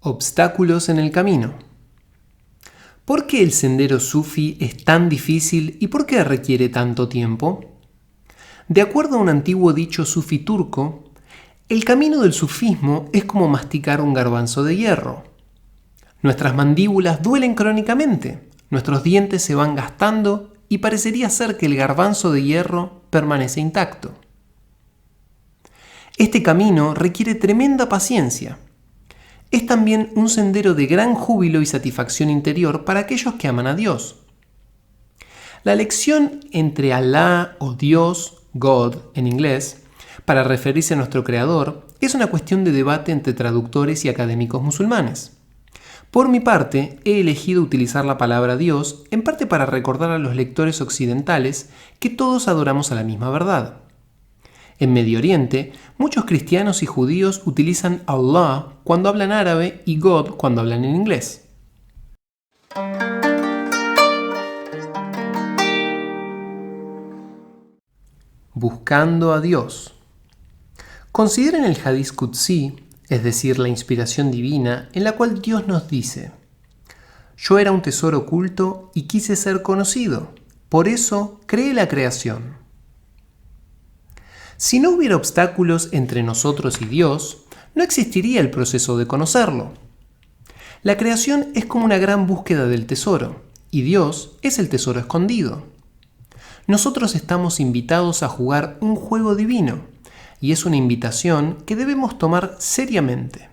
Obstáculos en el camino. ¿Por qué el sendero sufí es tan difícil y por qué requiere tanto tiempo? De acuerdo a un antiguo dicho sufí turco, el camino del sufismo es como masticar un garbanzo de hierro. Nuestras mandíbulas duelen crónicamente, nuestros dientes se van gastando y parecería ser que el garbanzo de hierro permanece intacto. Este camino requiere tremenda paciencia. Es también un sendero de gran júbilo y satisfacción interior para aquellos que aman a Dios. La elección entre Alá o Dios, God en inglés, para referirse a nuestro Creador, es una cuestión de debate entre traductores y académicos musulmanes. Por mi parte, he elegido utilizar la palabra Dios en parte para recordar a los lectores occidentales que todos adoramos a la misma verdad. En Medio Oriente, muchos cristianos y judíos utilizan Allah cuando hablan árabe y God cuando hablan en inglés. Buscando a Dios. Consideren el Hadith Qudsi, es decir, la inspiración divina, en la cual Dios nos dice: «Yo era un tesoro oculto y quise ser conocido, por eso creé la creación». Si no hubiera obstáculos entre nosotros y Dios, no existiría el proceso de conocerlo. La creación es como una gran búsqueda del tesoro, y Dios es el tesoro escondido. Nosotros estamos invitados a jugar un juego divino, y es una invitación que debemos tomar seriamente.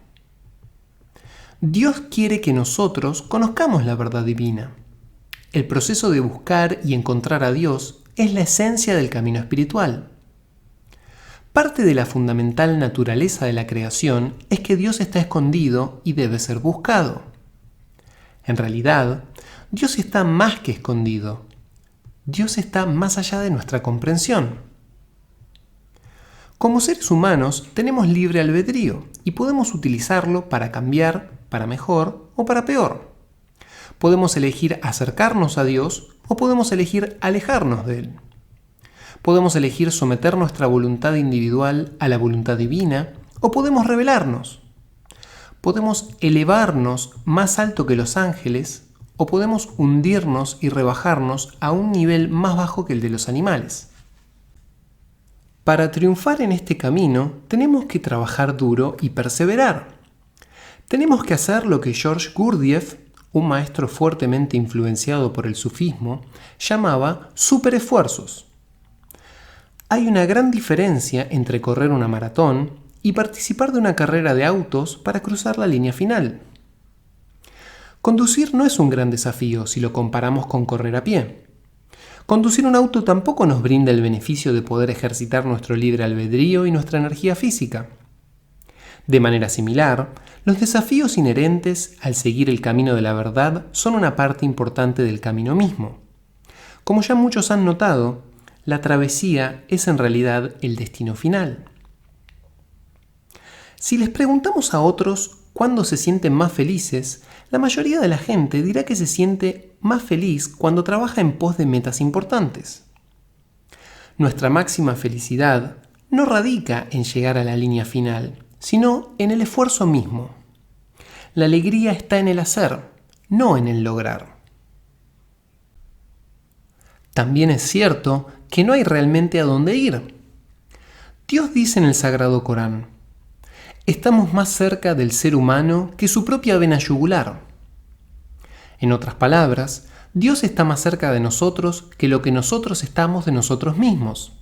Dios quiere que nosotros conozcamos la verdad divina. El proceso de buscar y encontrar a Dios es la esencia del camino espiritual. Parte de la fundamental naturaleza de la creación es que Dios está escondido y debe ser buscado. En realidad, Dios está más que escondido. Dios está más allá de nuestra comprensión. Como seres humanos tenemos libre albedrío y podemos utilizarlo para cambiar, para mejor o para peor. Podemos elegir acercarnos a Dios o podemos elegir alejarnos de Él. Podemos elegir someter nuestra voluntad individual a la voluntad divina o podemos rebelarnos. Podemos elevarnos más alto que los ángeles o podemos hundirnos y rebajarnos a un nivel más bajo que el de los animales. Para triunfar en este camino tenemos que trabajar duro y perseverar. Tenemos que hacer lo que George Gurdjieff, un maestro fuertemente influenciado por el sufismo, llamaba superesfuerzos. Hay una gran diferencia entre correr una maratón y participar de una carrera de autos para cruzar la línea final. Conducir no es un gran desafío si lo comparamos con correr a pie. Conducir un auto tampoco nos brinda el beneficio de poder ejercitar nuestro libre albedrío y nuestra energía física. De manera similar, los desafíos inherentes al seguir el camino de la verdad son una parte importante del camino mismo. Como ya muchos han notado, la travesía es en realidad el destino final. Si les preguntamos a otros cuándo se sienten más felices, la mayoría de la gente dirá que se siente más feliz cuando trabaja en pos de metas importantes. Nuestra máxima felicidad no radica en llegar a la línea final, sino en el esfuerzo mismo. La alegría está en el hacer, no en el lograr. También es cierto que no hay realmente a dónde ir. Dios dice en el Sagrado Corán: «Estamos más cerca del ser humano que su propia vena yugular». En otras palabras, Dios está más cerca de nosotros que lo que nosotros estamos de nosotros mismos.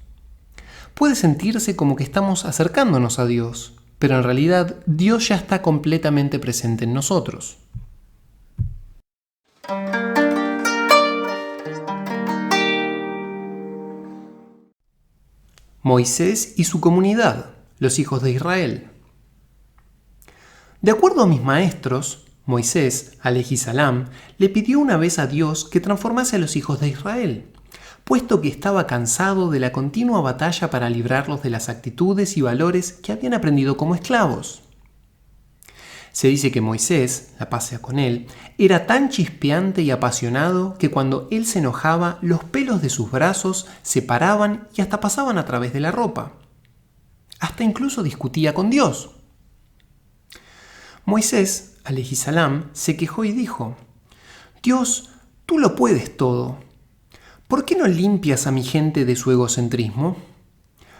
Puede sentirse como que estamos acercándonos a Dios, pero en realidad Dios ya está completamente presente en nosotros. Moisés y su comunidad, los hijos de Israel. De acuerdo a mis maestros, Moisés, alayhi salam, le pidió una vez a Dios que transformase a los hijos de Israel, puesto que estaba cansado de la continua batalla para librarlos de las actitudes y valores que habían aprendido como esclavos. Se dice que Moisés, la paz sea con él, era tan chispeante y apasionado que cuando él se enojaba, los pelos de sus brazos se paraban y hasta pasaban a través de la ropa. Hasta incluso discutía con Dios. Moisés alejissalam, se quejó y dijo: Dios, tú lo puedes todo. ¿Por qué no limpias a mi gente de su egocentrismo?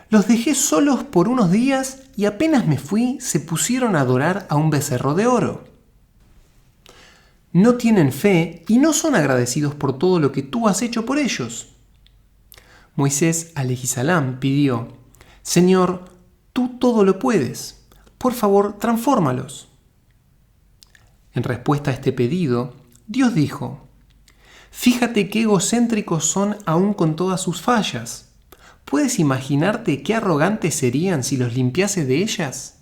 Los dejé solos por unos días y apenas me fui se pusieron a adorar a un becerro de oro. No tienen fe y no son agradecidos por todo lo que tú has hecho por ellos. Moisés alejissalam pidió: Señor, tú todo lo puedes. Por favor, transfórmalos. En respuesta a este pedido, Dios dijo: Fíjate qué egocéntricos son aún con todas sus fallas. ¿Puedes imaginarte qué arrogantes serían si los limpiase de ellas?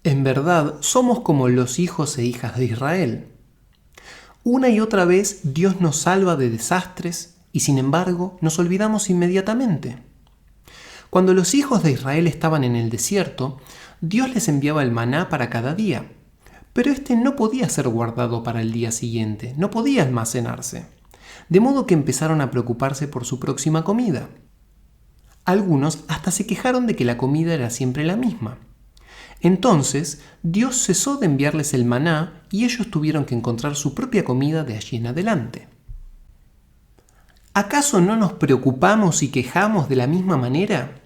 En verdad, somos como los hijos e hijas de Israel. Una y otra vez Dios nos salva de desastres y sin embargo nos olvidamos inmediatamente. Cuando los hijos de Israel estaban en el desierto, Dios les enviaba el maná para cada día, pero este no podía ser guardado para el día siguiente, no podía almacenarse, de modo que empezaron a preocuparse por su próxima comida. Algunos hasta se quejaron de que la comida era siempre la misma. Entonces, Dios cesó de enviarles el maná y ellos tuvieron que encontrar su propia comida de allí en adelante. ¿Acaso no nos preocupamos y quejamos de la misma manera?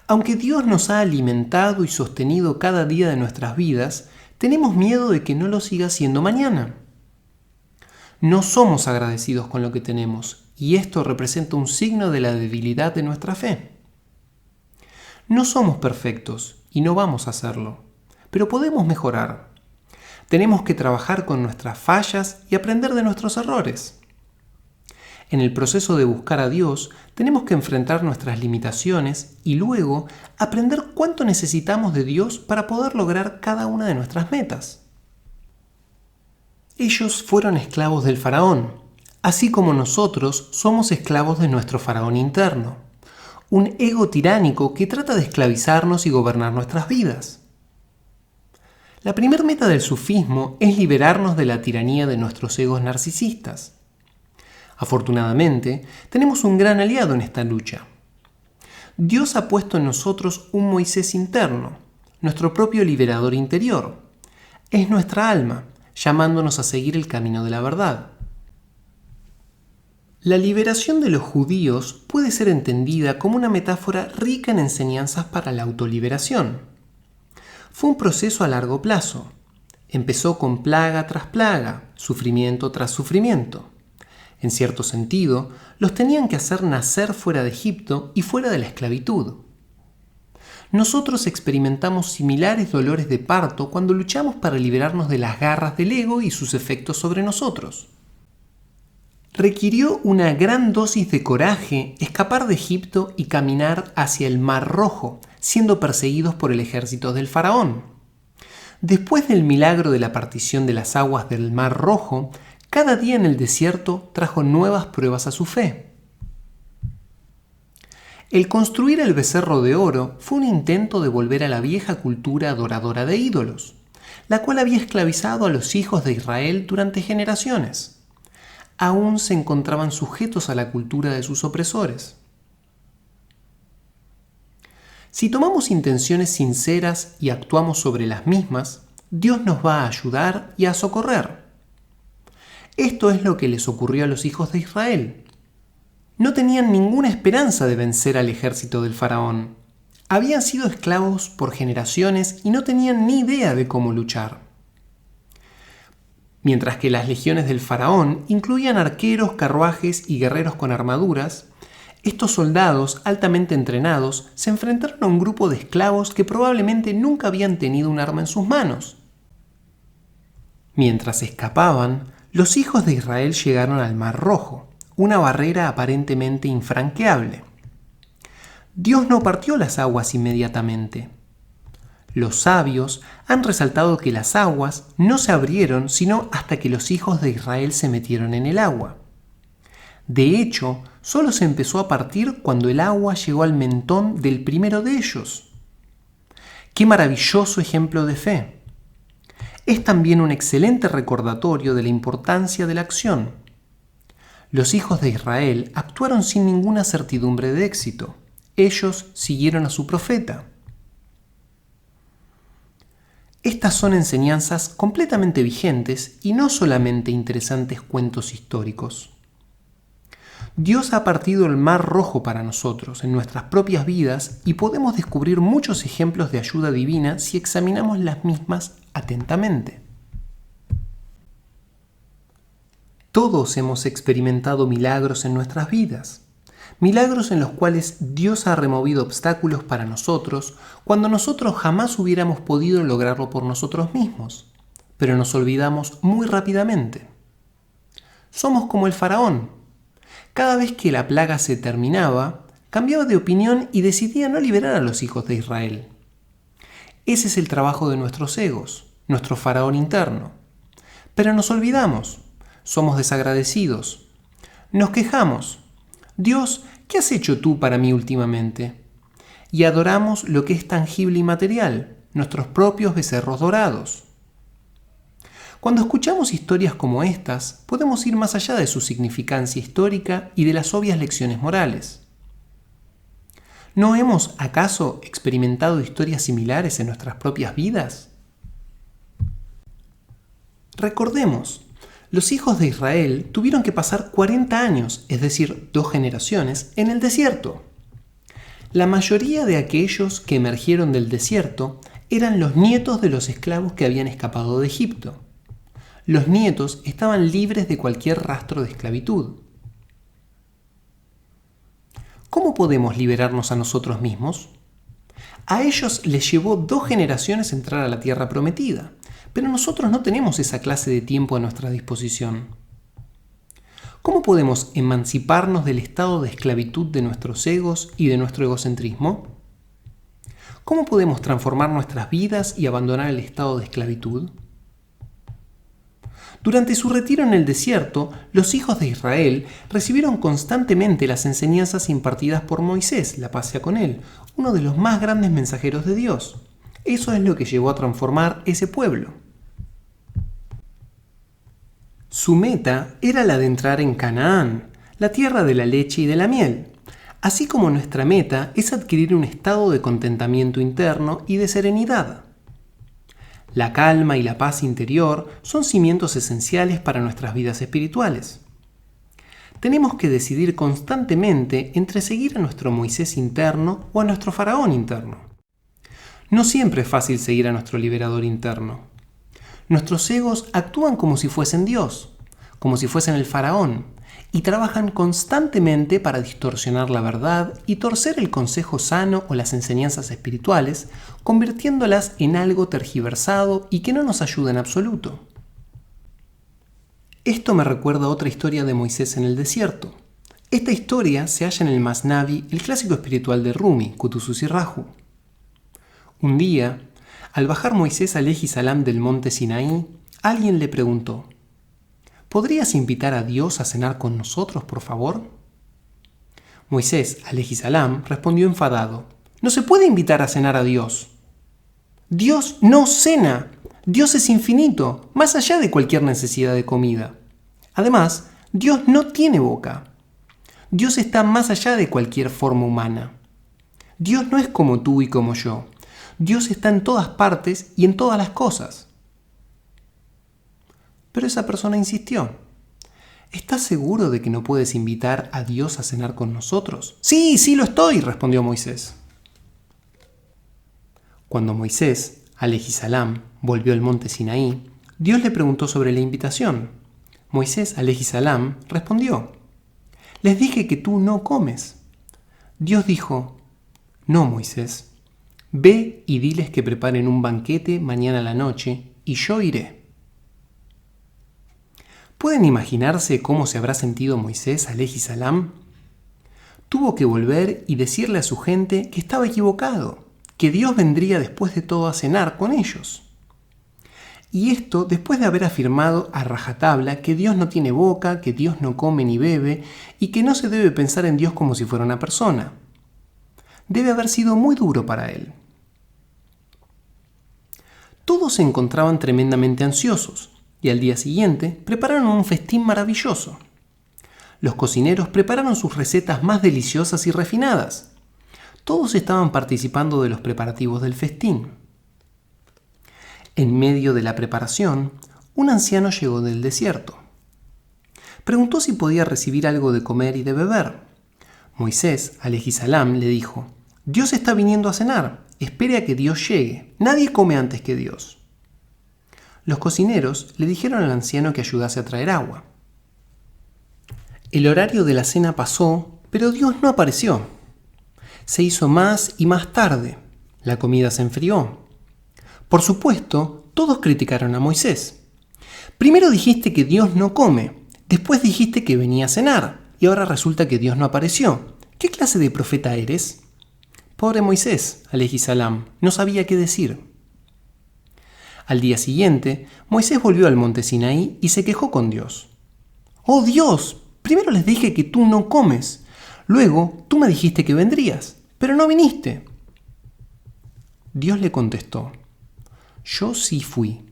Aunque Dios nos ha alimentado y sostenido cada día de nuestras vidas, tenemos miedo de que no lo siga haciendo mañana. No somos agradecidos con lo que tenemos, y esto representa un signo de la debilidad de nuestra fe. No somos perfectos y no vamos a hacerlo, pero podemos mejorar. Tenemos que trabajar con nuestras fallas y aprender de nuestros errores. En el proceso de buscar a Dios, tenemos que enfrentar nuestras limitaciones y luego aprender cuánto necesitamos de Dios para poder lograr cada una de nuestras metas. Ellos fueron esclavos del faraón, así como nosotros somos esclavos de nuestro faraón interno, un ego tiránico que trata de esclavizarnos y gobernar nuestras vidas. La primera meta del sufismo es liberarnos de la tiranía de nuestros egos narcisistas. Afortunadamente, tenemos un gran aliado en esta lucha. Dios ha puesto en nosotros un Moisés interno, nuestro propio liberador interior. Es nuestra alma, llamándonos a seguir el camino de la verdad. La liberación de los judíos puede ser entendida como una metáfora rica en enseñanzas para la autoliberación. Fue un proceso a largo plazo. Empezó con plaga tras plaga, sufrimiento tras sufrimiento. En cierto sentido, los tenían que hacer nacer fuera de Egipto y fuera de la esclavitud. Nosotros experimentamos similares dolores de parto cuando luchamos para liberarnos de las garras del ego y sus efectos sobre nosotros. Requirió una gran dosis de coraje escapar de Egipto y caminar hacia el Mar Rojo, siendo perseguidos por el ejército del faraón. Después del milagro de la partición de las aguas del Mar Rojo, cada día en el desierto trajo nuevas pruebas a su fe. El construir el becerro de oro fue un intento de volver a la vieja cultura adoradora de ídolos, la cual había esclavizado a los hijos de Israel durante generaciones. Aún se encontraban sujetos a la cultura de sus opresores. Si tomamos intenciones sinceras y actuamos sobre las mismas, Dios nos va a ayudar y a socorrer. Esto es lo que les ocurrió a los hijos de Israel. No tenían ninguna esperanza de vencer al ejército del faraón. Habían sido esclavos por generaciones y no tenían ni idea de cómo luchar. Mientras que las legiones del faraón incluían arqueros, carruajes y guerreros con armaduras, estos soldados altamente entrenados se enfrentaron a un grupo de esclavos que probablemente nunca habían tenido un arma en sus manos. Mientras escapaban, los hijos de Israel llegaron al Mar Rojo, una barrera aparentemente infranqueable. Dios no partió las aguas inmediatamente. Los sabios han resaltado que las aguas no se abrieron sino hasta que los hijos de Israel se metieron en el agua. De hecho, solo se empezó a partir cuando el agua llegó al mentón del primero de ellos. ¡Qué maravilloso ejemplo de fe! Es también un excelente recordatorio de la importancia de la acción. Los hijos de Israel actuaron sin ninguna certidumbre de éxito. Ellos siguieron a su profeta. Estas son enseñanzas completamente vigentes y no solamente interesantes cuentos históricos. Dios ha partido el mar Rojo para nosotros en nuestras propias vidas y podemos descubrir muchos ejemplos de ayuda divina si examinamos las mismas atentamente. Todos hemos experimentado milagros en nuestras vidas, milagros en los cuales Dios ha removido obstáculos para nosotros cuando nosotros jamás hubiéramos podido lograrlo por nosotros mismos, pero nos olvidamos muy rápidamente. Somos como el faraón. Cada vez que la plaga se terminaba, cambiaba de opinión y decidía no liberar a los hijos de Israel. Ese es el trabajo de nuestros egos, nuestro faraón interno. Pero nos olvidamos, somos desagradecidos, nos quejamos. Dios, ¿qué has hecho tú para mí últimamente? Y adoramos lo que es tangible y material, nuestros propios becerros dorados. Cuando escuchamos historias como estas, podemos ir más allá de su significancia histórica y de las obvias lecciones morales. ¿No hemos, acaso, experimentado historias similares en nuestras propias vidas? Recordemos, los hijos de Israel tuvieron que pasar 40 años, es decir, 2 generaciones, en el desierto. La mayoría de aquellos que emergieron del desierto eran los nietos de los esclavos que habían escapado de Egipto. Los nietos estaban libres de cualquier rastro de esclavitud. ¿Cómo podemos liberarnos a nosotros mismos? A ellos les llevó 2 generaciones entrar a la tierra prometida, pero nosotros no tenemos esa clase de tiempo a nuestra disposición. ¿Cómo podemos emanciparnos del estado de esclavitud de nuestros egos y de nuestro egocentrismo? ¿Cómo podemos transformar nuestras vidas y abandonar el estado de esclavitud? Durante su retiro en el desierto, los hijos de Israel recibieron constantemente las enseñanzas impartidas por Moisés, la paz sea con él, uno de los más grandes mensajeros de Dios. Eso es lo que llevó a transformar ese pueblo. Su meta era la de entrar en Canaán, la tierra de la leche y de la miel, así como nuestra meta es adquirir un estado de contentamiento interno y de serenidad. La calma y la paz interior son cimientos esenciales para nuestras vidas espirituales. Tenemos que decidir constantemente entre seguir a nuestro Moisés interno o a nuestro faraón interno. No siempre es fácil seguir a nuestro liberador interno. Nuestros egos actúan como si fuesen Dios, como si fuesen el faraón, y trabajan constantemente para distorsionar la verdad y torcer el consejo sano o las enseñanzas espirituales, convirtiéndolas en algo tergiversado y que no nos ayuda en absoluto. Esto me recuerda a otra historia de Moisés en el desierto. Esta historia se halla en el Masnavi, el clásico espiritual de Rumi, Kutusuz y Raju. Un día, al bajar Moisés alayhi salam del monte Sinaí, alguien le preguntó: ¿podrías invitar a Dios a cenar con nosotros, por favor? Moisés alayhi salam respondió enfadado: no se puede invitar a cenar a Dios. Dios no cena. Dios es infinito, más allá de cualquier necesidad de comida. Además, Dios no tiene boca. Dios está más allá de cualquier forma humana. Dios no es como tú y como yo. Dios está en todas partes y en todas las cosas. Pero esa persona insistió: ¿estás seguro de que no puedes invitar a Dios a cenar con nosotros? Sí lo estoy, respondió Moisés. Cuando Moisés, alayhi salam, volvió al monte Sinaí, Dios le preguntó sobre la invitación. Moisés, alayhi salam, respondió: les dije que tú no comes. Dios dijo: no, Moisés, ve y diles que preparen un banquete mañana a la noche y yo iré. ¿Pueden imaginarse cómo se habrá sentido Moisés alayhi salam? Tuvo que volver y decirle a su gente que estaba equivocado, que Dios vendría después de todo a cenar con ellos. Y esto después de haber afirmado a rajatabla que Dios no tiene boca, que Dios no come ni bebe y que no se debe pensar en Dios como si fuera una persona. Debe haber sido muy duro para él. Todos se encontraban tremendamente ansiosos y al día siguiente prepararon un festín maravilloso. Los cocineros prepararon sus recetas más deliciosas y refinadas. Todos estaban participando de los preparativos del festín. En medio de la preparación, un anciano llegó del desierto. Preguntó si podía recibir algo de comer y de beber. Moisés, alejissalam, le dijo: Dios está viniendo a cenar, espere a que Dios llegue, nadie come antes que Dios. Los cocineros le dijeron al anciano que ayudase a traer agua. El horario de la cena pasó, pero Dios no apareció. Se hizo más y más tarde. La comida se enfrió. Por supuesto, todos criticaron a Moisés. Primero dijiste que Dios no come, después dijiste que venía a cenar, y ahora resulta que Dios no apareció. ¿Qué clase de profeta eres? Pobre Moisés, alejissalam, no sabía qué decir. Al día siguiente, Moisés volvió al monte Sinaí y se quejó con Dios. ¡Oh Dios! Primero les dije que tú no comes. Luego tú me dijiste que vendrías, pero no viniste. Dios le contestó: Yo sí fui.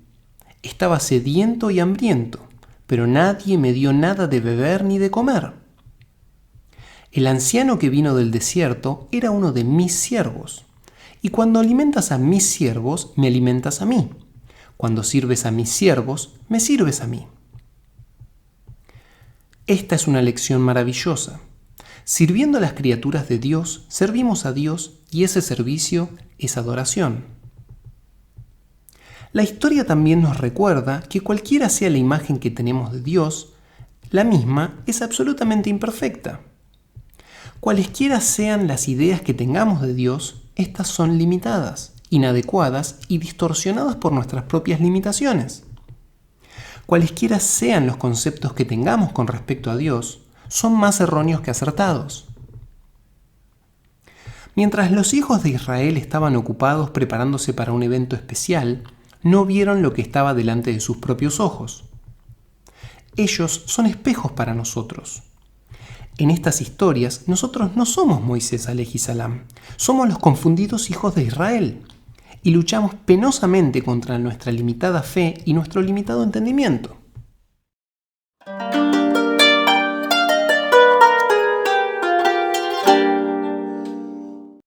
Estaba sediento y hambriento, pero nadie me dio nada de beber ni de comer. El anciano que vino del desierto era uno de mis siervos. Y cuando alimentas a mis siervos, me alimentas a mí. Cuando sirves a mis siervos, me sirves a mí. Esta es una lección maravillosa. Sirviendo a las criaturas de Dios, servimos a Dios y ese servicio es adoración. La historia también nos recuerda que cualquiera sea la imagen que tenemos de Dios, la misma es absolutamente imperfecta. Cualesquiera sean las ideas que tengamos de Dios, estas son limitadas, inadecuadas y distorsionadas por nuestras propias limitaciones. Cualesquiera sean los conceptos que tengamos con respecto a Dios, son más erróneos que acertados. Mientras los hijos de Israel estaban ocupados preparándose para un evento especial, no vieron lo que estaba delante de sus propios ojos. Ellos son espejos para nosotros. En estas historias, nosotros no somos Moisés alejissalam, somos los confundidos hijos de Israel, y luchamos penosamente contra nuestra limitada fe y nuestro limitado entendimiento.